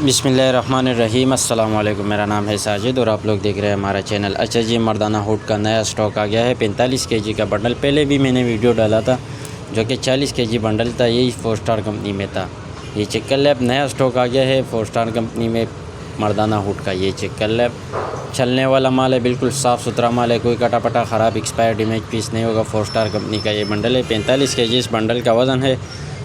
बिस्मिल्लाहिर्रहमानिर्रहीम। अस्सलाम वालेकुम। मेरा नाम है साजिद और आप लोग देख रहे हैं हमारा चैनल। अच्छा जी, मर्दाना हुड का नया स्टॉक आ गया है। 45 केजी का बंडल। पहले भी मैंने वीडियो डाला था जो कि 40 केजी बंडल था, यही 4 स्टार कंपनी में था। ये चेक कर ले, अब नया स्टॉक आ गया है 4 स्टार कंपनी में मर्दाना हुड का। ये चेक कर ले, चलने वाला माल है, बिल्कुल साफ़ सुथरा माल है, कोई कटा ख़राब एक्सपायर्ड इमेज पीस नहीं होगा। 4 स्टार कंपनी का ये बंडल है। 45 केजी इस बंडल का वज़न है।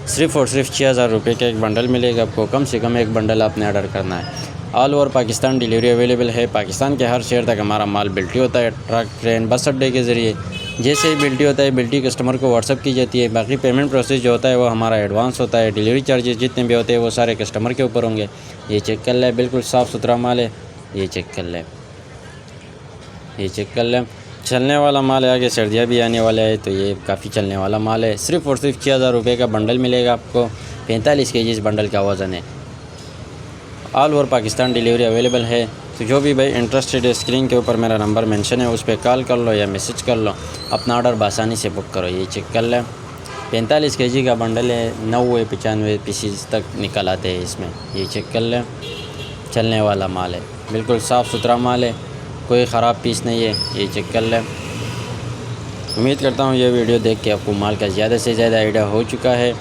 सिर्फ़ और सिर्फ 6000 रुपये का एक बंडल मिलेगा आपको। कम से कम एक बंडल आपने ऑर्डर करना है। All over Pakistan delivery available है। पाकिस्तान के हर शहर तक हमारा माल बिल्टी होता है, ट्रक, ट्रेन, बस अड्डे के ज़रिए। जैसे ही बिल्टी होता है, बिल्टी कस्टमर को व्हाट्सअप की जाती है। बाकी पेमेंट प्रोसेस जो होता है वो हमारा एडवांस होता है। डिलीवरी चार्जेस जितने भी होते हैं वो सारे कस्टमर के ऊपर होंगे। ये चेक कर ले, बिल्कुल साफ़ सुथरा माल है। ये चेक कर ले, ये चेक कर ले, चलने वाला माल है। आगे सर्दियाँ भी आने वाला है तो ये काफ़ी चलने वाला माल है। सिर्फ़ और सिर्फ 6000 रुपये का बंडल मिलेगा आपको। 45 केजी इस बंडल का वज़न है। All over Pakistan delivery available है। तो जो भी भाई इंटरेस्टेड है, स्क्रीन के ऊपर मेरा नंबर मेंशन है, उस पर कॉल कर लो या मैसेज कर लो, अपना ऑर्डर बासानी से बुक करो। ये चेक कर लें, 45 केजी का बंडल है। 90-95 पीसीस तक निकल आते हैं इसमें। ये चेक कर लें, चलने वाला माल है, बिल्कुल साफ़ सुथरा माल है, कोई ख़राब पीस नहीं है। ये चेक कर लें। उम्मीद करता हूँ ये वीडियो देख के आपको माल का ज़्यादा से ज़्यादा आइडिया हो चुका है।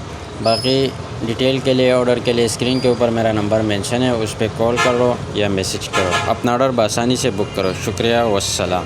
बाकी डिटेल के लिए, ऑर्डर के लिए स्क्रीन के ऊपर मेरा नंबर मेंशन है, उस पर कॉल करो या मैसेज करो, अपना ऑर्डर बआसानी से बुक करो। शुक्रिया, वस्सलाम।